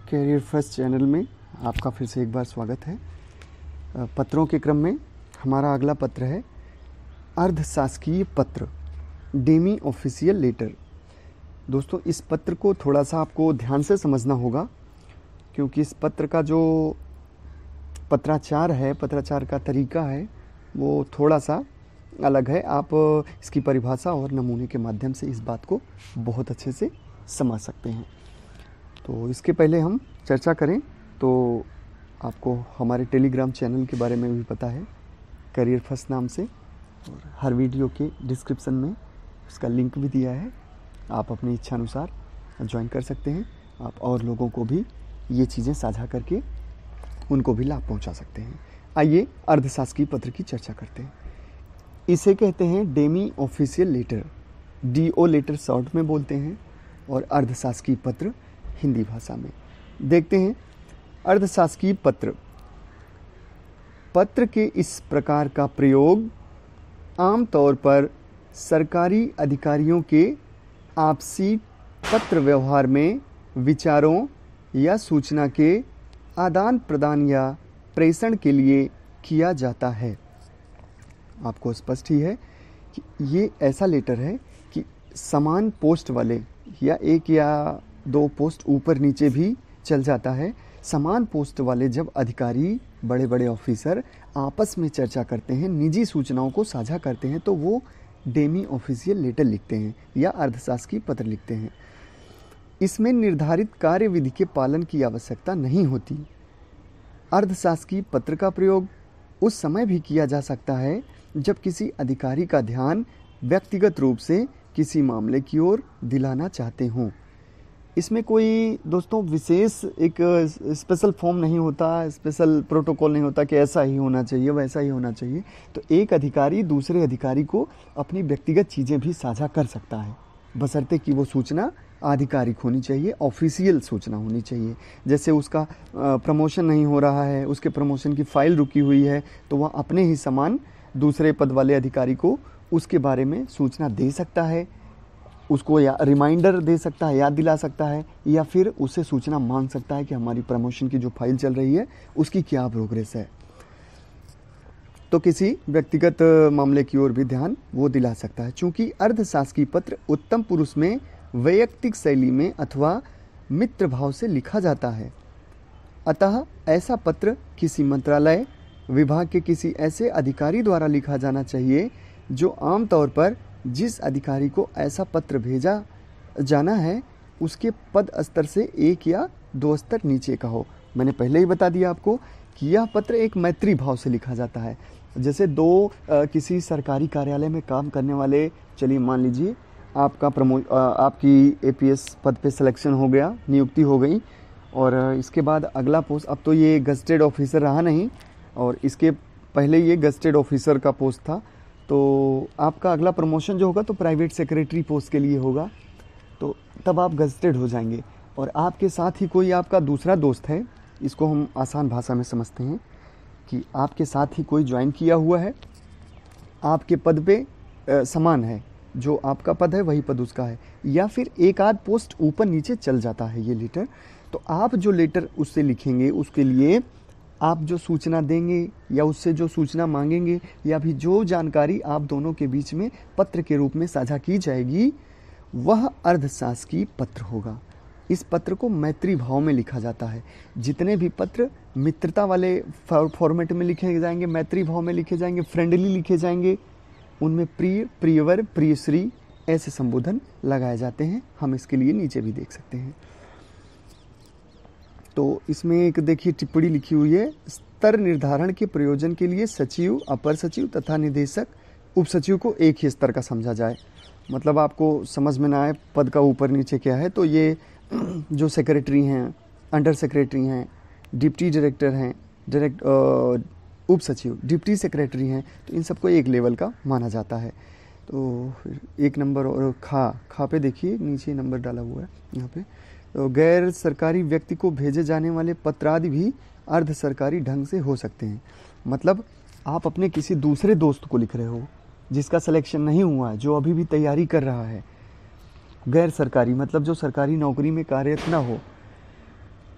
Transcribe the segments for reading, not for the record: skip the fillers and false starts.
Career first channel में आपका फिर से एक बार स्वागत है। पत्रों के क्रम में हमारा अगला पत्र है अर्धशासकीय पत्र, डेमी ऑफिशियल लेटर। दोस्तों, इस पत्र को थोड़ा सा आपको ध्यान से समझना होगा, क्योंकि इस पत्र का जो पत्राचार का तरीका है वो थोड़ा सा अलग है। आप इसकी परिभाषा और नमूने के माध्यम से इस बात को बहुत अच्छे से समझ सकते हैं। तो इसके पहले हम चर्चा करें तो आपको हमारे टेलीग्राम चैनल के बारे में भी पता है, करियर फर्स्ट नाम से, और हर वीडियो के डिस्क्रिप्शन में उसका लिंक भी दिया है। आप अपनी इच्छा अनुसार ज्वाइन कर सकते हैं। आप और लोगों को भी ये चीज़ें साझा करके उनको भी लाभ पहुंचा सकते हैं। आइए अर्धशासकीय पत्र की चर्चा करते हैं। इसे कहते हैं demi official letter, DO letter short में बोलते हैं, और अर्धशासकीय पत्र हिंदी भाषा में। देखते हैं अर्धशासकीय पत्र। पत्र के इस प्रकार का प्रयोग आमतौर पर सरकारी अधिकारियों के आपसी पत्र व्यवहार में विचारों या सूचना के आदान प्रदान या प्रेषण के लिए किया जाता है। आपको स्पष्ट ही है कि ये ऐसा लेटर है कि समान पोस्ट वाले या एक या दो पोस्ट ऊपर नीचे भी चल जाता है। समान पोस्ट वाले जब अधिकारी, बड़े बड़े ऑफिसर आपस में चर्चा करते हैं, निजी सूचनाओं को साझा करते हैं, तो वो डेमी ऑफिशियल लेटर लिखते हैं या अर्धशासकीय पत्र लिखते हैं। इसमें निर्धारित कार्यविधि के पालन की आवश्यकता नहीं होती। अर्धशासकीय पत्र का प्रयोग उस समय भी किया जा सकता है जब किसी अधिकारी का ध्यान व्यक्तिगत रूप से किसी मामले की ओर दिलाना चाहते हों। इसमें कोई दोस्तों विशेष एक स्पेशल फॉर्म नहीं होता, स्पेशल प्रोटोकॉल नहीं होता कि ऐसा ही होना चाहिए, वैसा ही होना चाहिए। तो एक अधिकारी दूसरे अधिकारी को अपनी व्यक्तिगत चीज़ें भी साझा कर सकता है, बशर्ते कि वो सूचना आधिकारिक होनी चाहिए, ऑफिशियल सूचना होनी चाहिए। जैसे उसका प्रमोशन नहीं हो रहा है, उसके प्रमोशन की फाइल रुकी हुई है, तो वह अपने ही समान दूसरे पद वाले अधिकारी को उसके बारे में सूचना दे सकता है, उसको या रिमाइंडर दे सकता है, याद दिला सकता है, या फिर उससे सूचना मांग सकता है कि हमारी प्रमोशन की जो फाइल चल रही है उसकी क्या प्रोग्रेस है। तो किसी व्यक्तिगत मामले की ओर भी ध्यान वो दिला सकता है। चूंकि अर्धशासकीय पत्र उत्तम पुरुष में वैयक्तिक शैली में अथवा मित्र भाव से लिखा जाता है, अतः ऐसा पत्र किसी मंत्रालय, विभाग के किसी ऐसे अधिकारी द्वारा लिखा जाना चाहिए जो आमतौर पर जिस अधिकारी को ऐसा पत्र भेजा जाना है उसके पद स्तर से एक या दो स्तर नीचे का हो। मैंने पहले ही बता दिया आपको कि यह पत्र एक मैत्री भाव से लिखा जाता है। जैसे किसी सरकारी कार्यालय में काम करने वाले, चलिए मान लीजिए आपकी एपीएस पद पे सिलेक्शन हो गया, नियुक्ति हो गई, और इसके बाद अगला पोस्ट, अब तो ये गजेटेड ऑफिसर रहा नहीं, और इसके पहले ये गजेटेड ऑफिसर का पोस्ट था। तो आपका अगला प्रमोशन जो होगा तो प्राइवेट सेक्रेटरी पोस्ट के लिए होगा, तो तब आप गजेटेड हो जाएंगे। और आपके साथ ही कोई आपका दूसरा दोस्त है, इसको हम आसान भाषा में समझते हैं कि आपके साथ ही कोई ज्वाइन किया हुआ है, आपके पद पे समान है, जो आपका पद है वही पद उसका है, या फिर एक आध पोस्ट ऊपर नीचे चल जाता है ये लेटर। तो आप जो लेटर उससे लिखेंगे, उसके लिए आप जो सूचना देंगे या उससे जो सूचना मांगेंगे, या भी जो जानकारी आप दोनों के बीच में पत्र के रूप में साझा की जाएगी, वह अर्धशासकीय पत्र होगा। इस पत्र को मैत्री भाव में लिखा जाता है। जितने भी पत्र मित्रता वाले फॉर्मेट में लिखे जाएंगे, मैत्री भाव में लिखे जाएंगे, फ्रेंडली लिखे जाएंगे, उनमें प्रिय, प्रियवर, प्रियश्री ऐसे संबोधन लगाए जाते हैं। हम इसके लिए नीचे भी देख सकते हैं। तो इसमें एक देखिए टिप्पणी लिखी हुई है, स्तर निर्धारण के प्रयोजन के लिए सचिव, अपर सचिव तथा निदेशक, उप सचिव को एक ही स्तर का समझा जाए। मतलब आपको समझ में ना आए पद का ऊपर नीचे क्या है, तो ये जो सेक्रेटरी हैं, अंडर सेक्रेटरी हैं, डिप्टी डायरेक्टर हैं, उप सचिव, डिप्टी सेक्रेटरी हैं, तो इन सबको एक लेवल का माना जाता है। तो एक नंबर, और खा पे देखिए नीचे नंबर डाला हुआ है यहाँ पे। तो गैर सरकारी व्यक्ति को भेजे जाने वाले पत्र आदि भी अर्ध सरकारी ढंग से हो सकते हैं। मतलब आप अपने किसी दूसरे दोस्त को लिख रहे हो जिसका सिलेक्शन नहीं हुआ है, जो अभी भी तैयारी कर रहा है, गैर सरकारी मतलब जो सरकारी नौकरी में कार्यरत ना हो,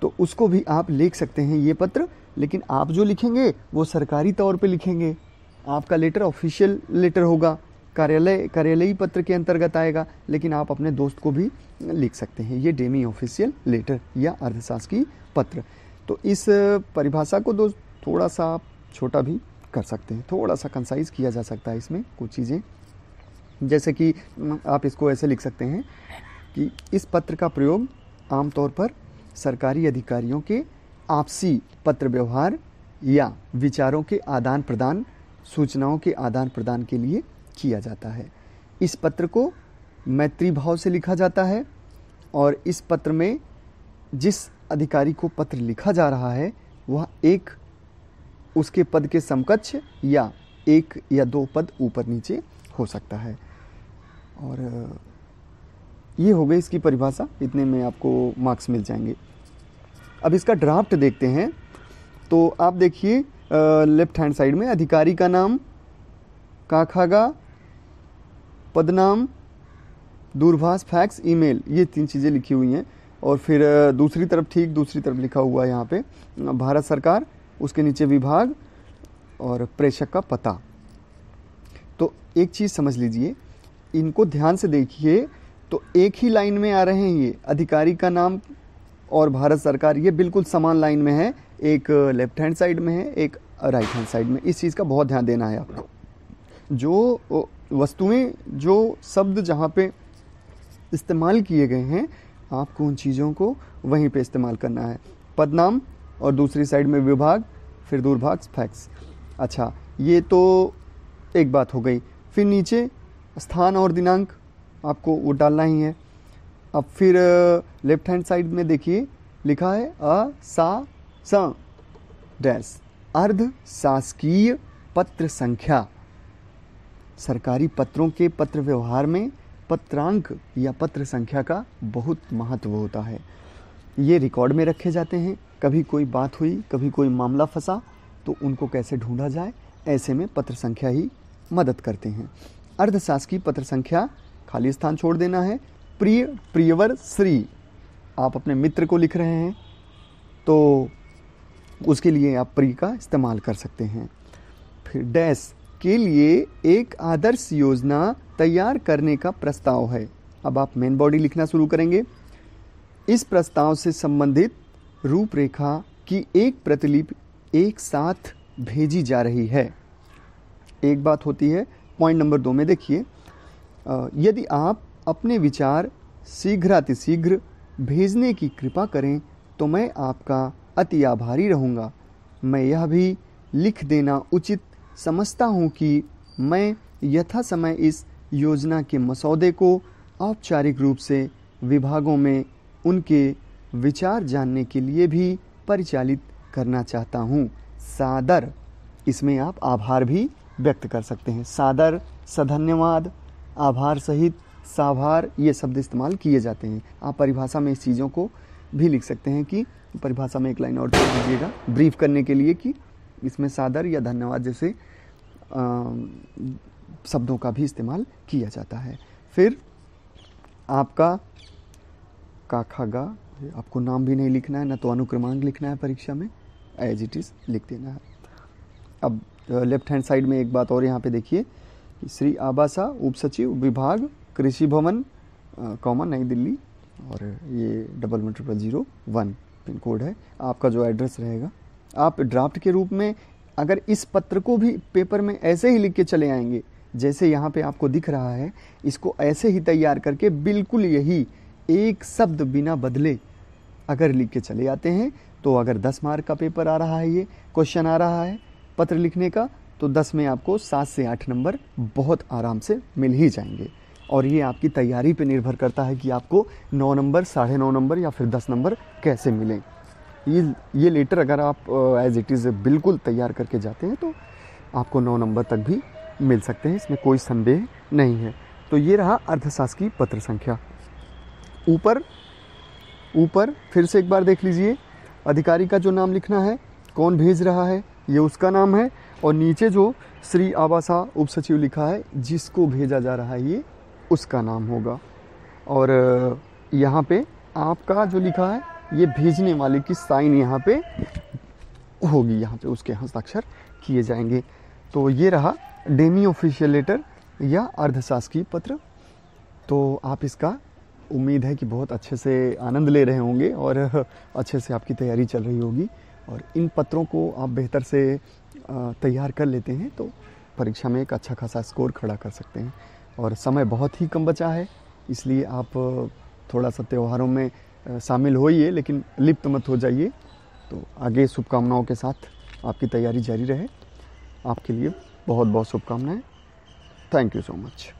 तो उसको भी आप लिख सकते हैं ये पत्र, लेकिन आप जो लिखेंगे वो सरकारी तौर पे लिखेंगे। आपका लेटर ऑफिशियल लेटर होगा, कार्यालयी पत्र के अंतर्गत आएगा, लेकिन आप अपने दोस्त को भी लिख सकते हैं। ये डेमी ऑफिशियल लेटर या अर्धशासकीय पत्र। तो इस परिभाषा को दोस्त थोड़ा सा छोटा भी कर सकते हैं, थोड़ा सा कंसाइज किया जा सकता है इसमें कुछ चीज़ें। जैसे कि आप इसको ऐसे लिख सकते हैं कि इस पत्र का प्रयोग आमतौर पर सरकारी अधिकारियों के आपसी पत्र व्यवहार या विचारों के आदान प्रदान, सूचनाओं के आदान प्रदान के लिए किया जाता है। इस पत्र को मैत्री भाव से लिखा जाता है और इस पत्र में जिस अधिकारी को पत्र लिखा जा रहा है वह एक उसके पद के समकक्ष या एक या दो पद ऊपर नीचे हो सकता है। और ये हो गई इसकी परिभाषा, इतने में आपको मार्क्स मिल जाएंगे। अब इसका ड्राफ्ट देखते हैं। तो आप देखिए लेफ्ट हैंड साइड में अधिकारी का नाम, काखागा, पदनाम, दूरभाष, फैक्स, ईमेल, ये 3 चीज़ें लिखी हुई हैं। और फिर दूसरी तरफ, ठीक दूसरी तरफ लिखा हुआ है यहाँ पे भारत सरकार, उसके नीचे विभाग और प्रेषक का पता। तो एक चीज़ समझ लीजिए, इनको ध्यान से देखिए तो एक ही लाइन में आ रहे हैं। ये अधिकारी का नाम और भारत सरकार ये बिल्कुल समान लाइन में है, एक लेफ्ट हैंड साइड में है, एक राइट हैंड साइड में। इस चीज़ का बहुत ध्यान देना है आपको। जो वस्तुएं, जो शब्द जहाँ पे इस्तेमाल किए गए हैं, आपको उन चीज़ों को वहीं पे इस्तेमाल करना है। पदनाम और दूसरी साइड में विभाग, फिर दूरभाष, फैक्स। अच्छा, ये तो एक बात हो गई। फिर नीचे स्थान और दिनांक आपको वो डालना ही है। अब फिर लेफ्ट हैंड साइड में देखिए लिखा है डैश अर्ध शासकीय पत्र संख्या। सरकारी पत्रों के पत्र व्यवहार में पत्रांक या पत्र संख्या का बहुत महत्व होता है। ये रिकॉर्ड में रखे जाते हैं। कभी कोई बात हुई, कभी कोई मामला फंसा, तो उनको कैसे ढूंढा जाए, ऐसे में पत्र संख्या ही मदद करते हैं। अर्धशासकीय पत्र संख्या, खाली स्थान छोड़ देना है। प्रिय, प्रियवर, श्री, आप अपने मित्र को लिख रहे हैं तो उसके लिए आप प्रिय का इस्तेमाल कर सकते हैं। फिर डैश के लिए एक आदर्श योजना तैयार करने का प्रस्ताव है। अब आप मेन बॉडी लिखना शुरू करेंगे। इस प्रस्ताव से संबंधित रूपरेखा की एक प्रतिलिपि एक साथ भेजी जा रही है। एक बात होती है, पॉइंट नंबर 2 में देखिए, यदि आप अपने विचार शीघ्रातिशीघ्र भेजने की कृपा करें तो मैं आपका अति आभारी रहूँगा। मैं यह भी लिख देना उचित समझता हूँ कि मैं यथासमय इस योजना के मसौदे को औपचारिक रूप से विभागों में उनके विचार जानने के लिए भी परिचालित करना चाहता हूँ। सादर, इसमें आप आभार भी व्यक्त कर सकते हैं। सादर, सधन्यवाद, आभार सहित, साभार, ये शब्द इस्तेमाल किए जाते हैं। आप परिभाषा में इस चीज़ों को भी लिख सकते हैं कि परिभाषा में एक लाइन और जोड़ दीजिएगा ब्रीफ करने के लिए कि इसमें सादर या धन्यवाद जैसे शब्दों का भी इस्तेमाल किया जाता है। फिर आपका काखागा, आपको नाम भी नहीं लिखना है, ना तो अनुक्रमांक लिखना है परीक्षा में, एज इट इज़ लिख देना है। अब लेफ्ट हैंड साइड में एक बात और यहाँ पे देखिए, श्री आबासा, उप सचिव, विभाग, कृषि भवन, कॉमा, नई दिल्ली, और ये 110001 पिन कोड है। आपका जो एड्रेस रहेगा, आप ड्राफ्ट के रूप में अगर इस पत्र को भी पेपर में ऐसे ही लिख के चले आएंगे जैसे यहाँ पे आपको दिख रहा है, इसको ऐसे ही तैयार करके बिल्कुल यही एक शब्द बिना बदले अगर लिख के चले आते हैं तो अगर 10 मार्क का पेपर आ रहा है, ये क्वेश्चन आ रहा है पत्र लिखने का, तो 10 में आपको 7 से 8 नंबर बहुत आराम से मिल ही जाएंगे। और ये आपकी तैयारी पे निर्भर करता है कि आपको 9 नंबर, 9.5 नंबर या फिर 10 नंबर कैसे मिलें। ये लेटर अगर आप एज इट इज़ बिल्कुल तैयार करके जाते हैं तो आपको 9 नंबर तक भी मिल सकते हैं, इसमें कोई संदेह नहीं है। तो ये रहा अर्धशासकीय पत्र संख्या। ऊपर फिर से एक बार देख लीजिए, अधिकारी का जो नाम लिखना है, कौन भेज रहा है, ये उसका नाम है, और नीचे जो श्री आबासा उप सचिव लिखा है, जिसको भेजा जा रहा है ये उसका नाम होगा। और यहाँ पे आपका जो लिखा है ये भेजने वाले की साइन यहाँ पे होगी, यहाँ पे उसके हस्ताक्षर किए जाएंगे। तो ये रहा डेमी ऑफिशियल लेटर या अर्धशासकीय पत्र। तो आप इसका उम्मीद है कि बहुत अच्छे से आनंद ले रहे होंगे और अच्छे से आपकी तैयारी चल रही होगी, और इन पत्रों को आप बेहतर से तैयार कर लेते हैं तो परीक्षा में एक अच्छा खासा स्कोर खड़ा कर सकते हैं। और समय बहुत ही कम बचा है, इसलिए आप थोड़ा सा त्योहारों में शामिल होइए, लेकिन लिप्त मत हो जाइए। तो आगे शुभकामनाओं के साथ आपकी तैयारी जारी रहे। आपके लिए बहुत बहुत शुभकामनाएं। Thank you so much.